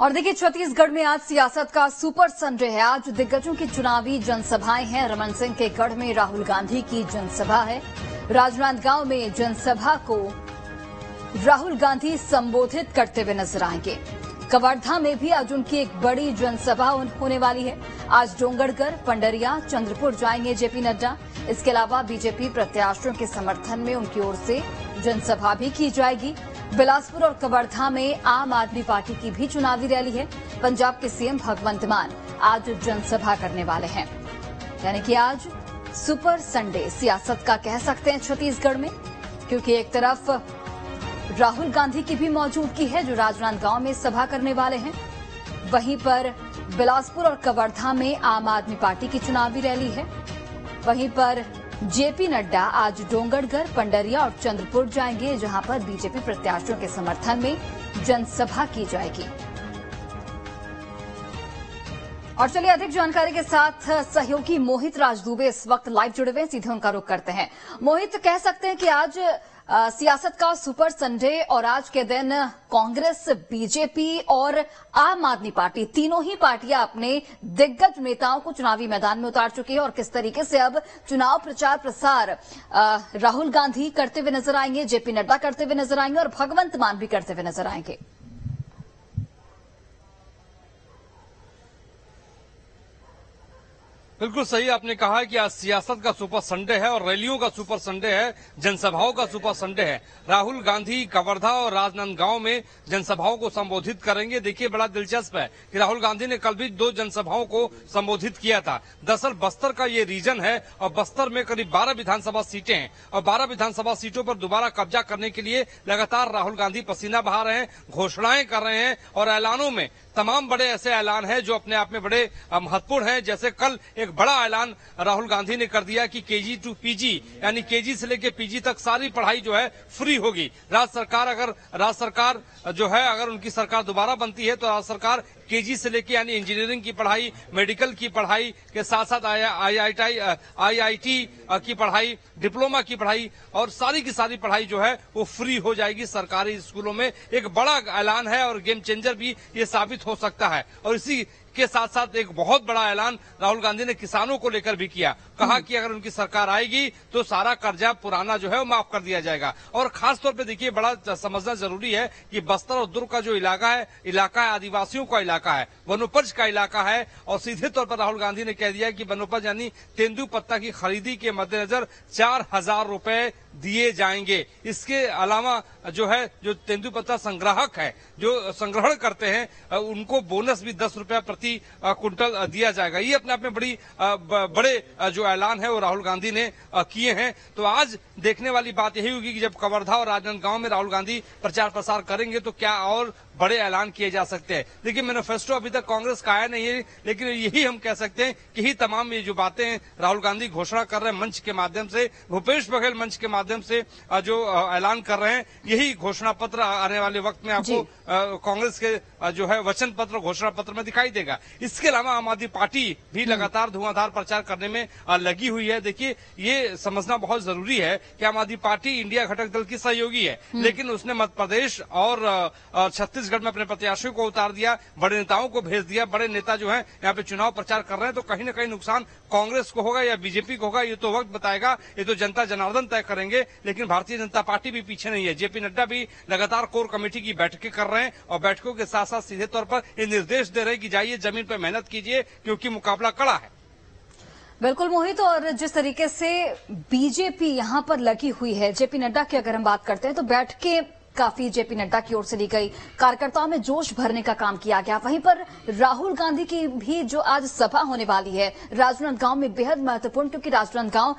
और देखिए, छत्तीसगढ़ में आज सियासत का सुपर संडे है। आज दिग्गजों की चुनावी जनसभाएं हैं। रमन सिंह के गढ़ में राहुल गांधी की जनसभा है। राजनांदगांव में जनसभा को राहुल गांधी संबोधित करते हुए नजर आएंगे। कवर्धा में भी आज उनकी एक बड़ी जनसभा होने वाली है। आज डोंगरगढ़, पंडरिया, चंद्रपुर जाएंगे जेपी नड्डा। इसके अलावा बीजेपी प्रत्याशियों के समर्थन में उनकी ओर से जनसभा भी की जाएगी। बिलासपुर और कवर्धा में आम आदमी पार्टी की भी चुनावी रैली है। पंजाब के सीएम भगवंत मान आज जनसभा करने वाले हैं। यानी कि आज सुपर संडे सियासत का कह सकते हैं छत्तीसगढ़ में, क्योंकि एक तरफ राहुल गांधी की भी मौजूदगी है जो राजनांदगांव में सभा करने वाले हैं। वहीं पर बिलासपुर और कवर्धा में आम आदमी पार्टी की चुनावी रैली है। वहीं पर जेपी नड्डा आज डोंगरगढ़, पंडरिया और चंद्रपुर जाएंगे, जहां पर बीजेपी प्रत्याशियों के समर्थन में जनसभा की जाएगी। और चलिए, अधिक जानकारी के साथ सहयोगी मोहित राजदूबे इस वक्त लाइव जुड़े हुए हैं। सीधे उनका रुख करते हैं। मोहित, कह सकते हैं कि आज सियासत का सुपर संडे और आज के दिन कांग्रेस, बीजेपी और आम आदमी पार्टी तीनों ही पार्टियां अपने दिग्गज नेताओं को चुनावी मैदान में उतार चुकी है। और किस तरीके से अब चुनाव प्रचार प्रसार राहुल गांधी करते हुए नजर आएंगे, जेपी नड्डा करते हुए नजर आएंगे और भगवंत मान भी करते हुए नजर आएंगे। बिल्कुल सही आपने कहा है कि आज सियासत का सुपर संडे है और रैलियों का सुपर संडे है, जनसभाओं का सुपर संडे है। राहुल गांधी कवर्धा और राजनांदगांव में जनसभाओं को संबोधित करेंगे। देखिए, बड़ा दिलचस्प है कि राहुल गांधी ने कल भी 2 जनसभाओं को संबोधित किया था। दरअसल बस्तर का ये रीजन है और बस्तर में करीब 12 विधानसभा सीटें हैं और 12 विधानसभा सीटों पर दोबारा कब्जा करने के लिए लगातार राहुल गांधी पसीना बहा रहे हैं, घोषणाएं कर रहे हैं और ऐलानों में तमाम बड़े ऐसे ऐलान हैं जो अपने आप में बड़े महत्वपूर्ण हैं। जैसे कल एक बड़ा ऐलान राहुल गांधी ने कर दिया कि केजी टू पीजी यानी केजी से लेकर पीजी तक सारी पढ़ाई जो है फ्री होगी। राज्य सरकार जो है अगर उनकी सरकार दोबारा बनती है तो राज्य सरकार केजी से लेकर यानी इंजीनियरिंग की पढ़ाई, मेडिकल की पढ़ाई के साथ साथ आईआईटी की पढ़ाई, डिप्लोमा की पढ़ाई और सारी की सारी पढ़ाई जो है वो फ्री हो जाएगी सरकारी स्कूलों में। एक बड़ा ऐलान है और गेम चेंजर भी ये साबित हो सकता है। और इसी के साथ साथ एक बहुत बड़ा ऐलान राहुल गांधी ने किसानों को लेकर भी किया। कहा कि अगर उनकी सरकार आएगी तो सारा कर्जा पुराना जो है वो माफ कर दिया जाएगा। और खास तौर पे देखिए, बड़ा समझना जरूरी है कि बस्तर और दुर्ग का जो इलाका है आदिवासियों का इलाका है, वनोपज का इलाका है। और सीधे तौर पर राहुल गांधी ने कह दिया कि वनोपज यानी तेंदुपत्ता की खरीदी के मद्देनजर 4000 रुपए दिए जाएंगे। इसके अलावा जो तेंदुपत्ता संग्राहक है, जो संग्रहण करते हैं, उनको बोनस भी 10 रुपया प्रति कुंटल दिया जाएगा। ये अपने आप में बड़े जो ऐलान है वो राहुल गांधी ने किए हैं। तो आज देखने वाली बात यही होगी कि जब कवर्धा और राजनांदगांव में राहुल गांधी प्रचार प्रसार करेंगे तो क्या और बड़े ऐलान किए जा सकते हैं। देखिए, मैनिफेस्टो अभी तक कांग्रेस का आया नहीं है, लेकिन यही हम कह सकते हैं कि ही तमाम ये जो बातें राहुल गांधी घोषणा कर रहे हैं मंच के माध्यम से, भूपेश बघेल मंच के माध्यम से जो ऐलान कर रहे हैं, यही घोषणा पत्र आने वाले वक्त में आपको कांग्रेस के जो है वचन पत्र, घोषणा पत्र में दिखाई देगा। इसके अलावा आम आदमी पार्टी भी लगातार धुआंधार प्रचार करने में लगी हुई है। देखिए, ये समझना बहुत जरूरी है कि आम आदमी पार्टी इंडिया घटक दल की सहयोगी है, लेकिन उसने मध्य प्रदेश और छत्तीसगढ़ में अपने प्रत्याशियों को उतार दिया, बड़े नेताओं को भेज दिया। बड़े नेता जो हैं यहाँ पे चुनाव प्रचार कर रहे हैं, तो कहीं न कहीं नुकसान कांग्रेस को होगा या बीजेपी को होगा, ये तो वक्त बताएगा, ये तो जनता जनार्दन तय करेंगे। लेकिन भारतीय जनता पार्टी भी पीछे नहीं है। जेपी नड्डा भी लगातार कोर कमेटी की बैठकें कर रहे हैं और बैठकों के साथ साथ सीधे तौर पर ये निर्देश दे रहे हैं कि जाइए जमीन पर मेहनत कीजिए, क्योंकि मुकाबला कड़ा है। बिल्कुल मोहित, और जिस तरीके से बीजेपी यहां पर लगी हुई है, जेपी नड्डा की अगर हम बात करते हैं तो बैठकें काफी जेपी नड्डा की ओर से ली गई, कार्यकर्ताओं में जोश भरने का काम किया गया। वहीं पर राहुल गांधी की भी जो आज सभा होने वाली है राजनांदगांव में बेहद महत्वपूर्ण, क्योंकि राजनांदगांव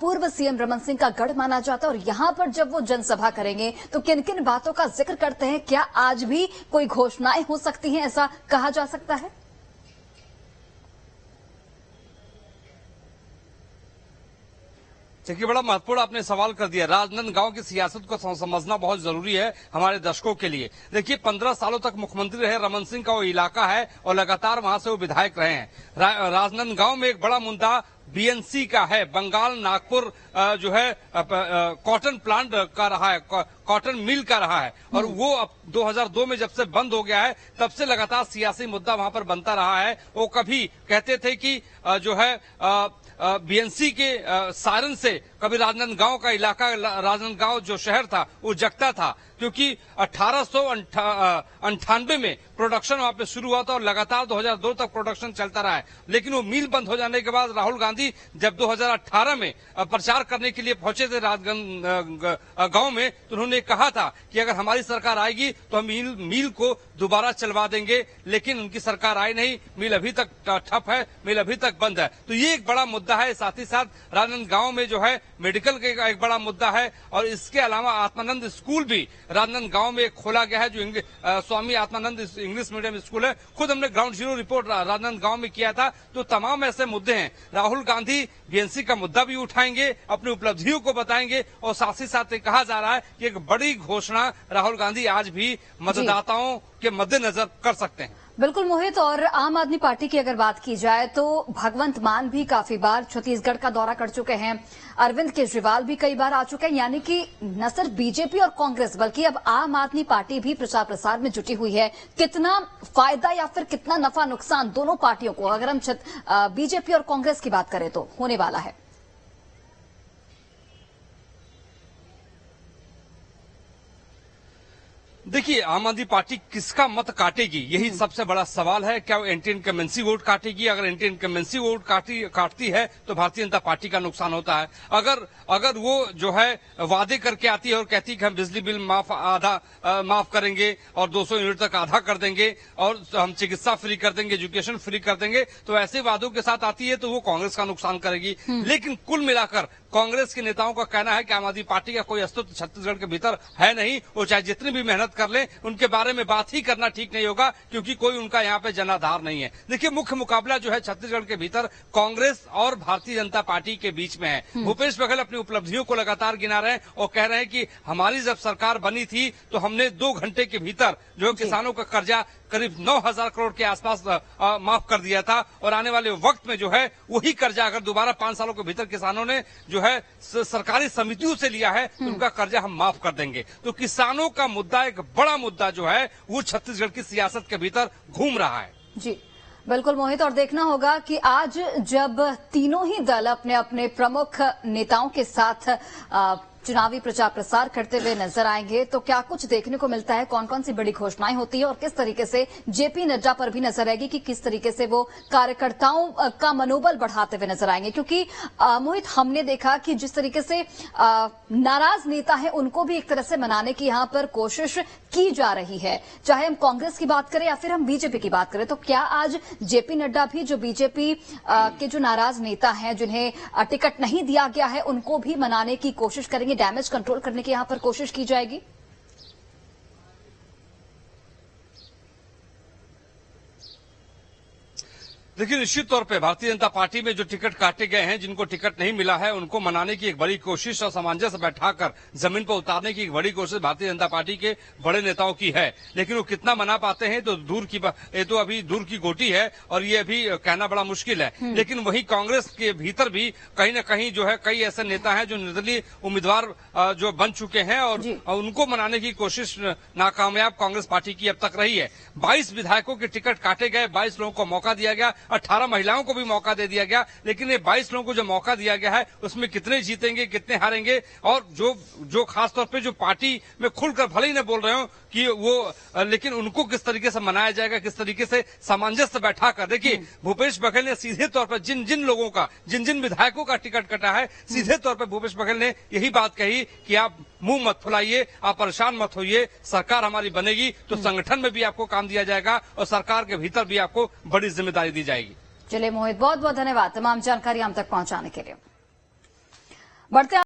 पूर्व सीएम रमन सिंह का गढ़ माना जाता है। और यहां पर जब वो जनसभा करेंगे तो किन किन बातों का जिक्र करते हैं, क्या आज भी कोई घोषणाएं हो सकती हैं, ऐसा कहा जा सकता है? देखिए, बड़ा महत्वपूर्ण आपने सवाल कर दिया। राजनांदगांव की सियासत को समझना बहुत जरूरी है हमारे दर्शकों के लिए। देखिए, 15 सालों तक मुख्यमंत्री रहे रमन सिंह का वो इलाका है और लगातार वहां से वो विधायक रहे हैं। राजनांदगांव में एक बड़ा मुद्दा बीएनसी का है। बंगाल नागपुर जो है कॉटन प्लांट का रहा है, कॉटन मिल का रहा है, और वो अब 2002 में जब से बंद हो गया है तब से लगातार सियासी मुद्दा वहां पर बनता रहा है। वो कभी कहते थे कि जो है बीएनसी के सायरन से कभी राजनांदगांव का इलाका, राजनांदगांव जो शहर था वो जगता था, क्योंकि 1898 में प्रोडक्शन वहां पे शुरू हुआ था और लगातार 2002 तक प्रोडक्शन चलता रहा है। लेकिन वो मिल बंद हो जाने के बाद राहुल गांधी जब 2018 में प्रचार करने के लिए पहुंचे थे राजनांदगांव में, तो उन्होंने कहा था कि अगर हमारी सरकार आएगी तो हम मिल को दोबारा चलवा देंगे। लेकिन उनकी सरकार आई नहीं, मिल अभी तक ठप है, मिल अभी तक बंद है। तो ये एक बड़ा मुद्दा है। साथ ही साथ राजनांदगांव में जो है मेडिकल का एक बड़ा मुद्दा है, और इसके अलावा आत्मानंद स्कूल भी राजनांदगांव में खोला गया है, जो Swami Atmanand English medium school है। खुद हमने ग्राउंड जीरो रिपोर्ट राजनांदगांव में किया था। तो तमाम ऐसे मुद्दे हैं। राहुल गांधी बीएनसी का मुद्दा भी उठाएंगे, अपनी उपलब्धियों को बताएंगे, और साथ ही साथ कहा जा रहा है कि एक बड़ी घोषणा राहुल गांधी आज भी मतदाताओं के मद्देनजर कर सकते हैं। बिल्कुल मोहित, और आम आदमी पार्टी की अगर बात की जाए तो भगवंत मान भी काफी बार छत्तीसगढ़ का दौरा कर चुके हैं, अरविंद केजरीवाल भी कई बार आ चुके हैं, यानी कि न सिर्फ बीजेपी और कांग्रेस बल्कि अब आम आदमी पार्टी भी प्रचार प्रसार में जुटी हुई है। कितना फायदा या फिर कितना नफा नुकसान दोनों पार्टियों को, अगर हम बीजेपी और कांग्रेस की बात करें तो, होने वाला है? देखिए, आम आदमी पार्टी किसका मत काटेगी, यही सबसे बड़ा सवाल है। क्या वो एंटी इनकम्बेंसी वोट काटेगी? अगर एंटी इनकम्बेंसी वोट काटती है तो भारतीय जनता पार्टी का नुकसान होता है। अगर वो जो है वादे करके आती है और कहती है कि हम बिजली बिल माफ करेंगे और 200 यूनिट तक आधा कर देंगे और हम चिकित्सा फ्री कर देंगे, एजुकेशन फ्री कर देंगे, तो ऐसे वादों के साथ आती है तो वो कांग्रेस का नुकसान करेगी। लेकिन कुल मिलाकर कांग्रेस के नेताओं का कहना है कि आम आदमी पार्टी का कोई अस्तित्व छत्तीसगढ़ के भीतर है नहीं। वो चाहे जितनी भी मेहनत कर ले, उनके बारे में बात ही करना ठीक नहीं होगा, क्योंकि कोई उनका यहाँ पे जनाधार नहीं है। देखिए, मुख्य मुकाबला जो है छत्तीसगढ़ के भीतर कांग्रेस और भारतीय जनता पार्टी के बीच में है। भूपेश बघेल अपनी उपलब्धियों को लगातार गिना रहे हैं और कह रहे हैं कि हमारी जब सरकार बनी थी तो हमने 2 घंटे के भीतर जो किसानों का कर्जा करीब 9,000 करोड़ के आसपास माफ कर दिया था, और आने वाले वक्त में जो है वही कर्जा अगर दोबारा 5 सालों के भीतर किसानों ने जो है सरकारी समितियों से लिया है तो उनका कर्जा हम माफ कर देंगे। तो किसानों का मुद्दा, एक बड़ा मुद्दा जो है वो छत्तीसगढ़ की सियासत के भीतर घूम रहा है। जी बिल्कुल मोहित, और देखना होगा कि आज जब तीनों ही दल अपने अपने प्रमुख नेताओं के साथ चुनावी प्रचार प्रसार करते हुए नजर आएंगे तो क्या कुछ देखने को मिलता है, कौन कौन सी बड़ी घोषणाएं होती है और किस तरीके से जेपी नड्डा पर भी नजर आएगी कि किस तरीके से वो कार्यकर्ताओं का मनोबल बढ़ाते हुए नजर आएंगे। क्योंकि मोहित, हमने देखा कि जिस तरीके से नाराज नेता है उनको भी एक तरह से मनाने की यहाँ पर कोशिश की जा रही है, चाहे हम कांग्रेस की बात करें या फिर हम बीजेपी की बात करें। तो क्या आज जेपी नड्डा भी, जो बीजेपी के जो नाराज नेता हैं जिन्हें टिकट नहीं दिया गया है, उनको भी मनाने की कोशिश करेंगे, डैमेज कंट्रोल करने की यहां पर कोशिश की जाएगी? देखिए, निश्चित तौर पे भारतीय जनता पार्टी में जो टिकट काटे गए हैं, जिनको टिकट नहीं मिला है, उनको मनाने की एक बड़ी कोशिश और सामंजस्य बैठाकर जमीन पर उतारने की एक बड़ी कोशिश भारतीय जनता पार्टी के बड़े नेताओं की है। लेकिन वो कितना मना पाते हैं तो ये तो अभी दूर की गोटी है और ये अभी कहना बड़ा मुश्किल है। लेकिन वही कांग्रेस के भीतर भी कहीं न कहीं जो है कई ऐसे नेता हैं जो निर्दलीय उम्मीदवार जो बन चुके हैं और उनको मनाने की कोशिश नाकामयाब कांग्रेस पार्टी की अब तक रही है। 22 विधायकों के टिकट काटे गए, 22 लोगों को मौका दिया गया, 18 महिलाओं को भी मौका दे दिया गया। लेकिन ये 22 लोगों को जो मौका दिया गया है उसमें कितने जीतेंगे, कितने हारेंगे, और जो खासतौर पे जो पार्टी में खुलकर भले ही न बोल रहे हो कि वो, लेकिन उनको किस तरीके से मनाया जाएगा, किस तरीके से सामंजस्य बैठाकर। देखिए, भूपेश बघेल ने सीधे तौर पर जिन लोगों का, जिन विधायकों का टिकट कटा है, सीधे तौर पर भूपेश बघेल ने यही बात कही कि आप मुंह मत फुलाइए, आप परेशान मत होइए, सरकार हमारी बनेगी तो संगठन में भी आपको काम दिया जाएगा और सरकार के भीतर भी आपको बड़ी जिम्मेदारी दी जाएगी। चलिए मोहित, बहुत बहुत धन्यवाद तमाम जानकारी हम तक पहुंचाने के लिए। बढ़ते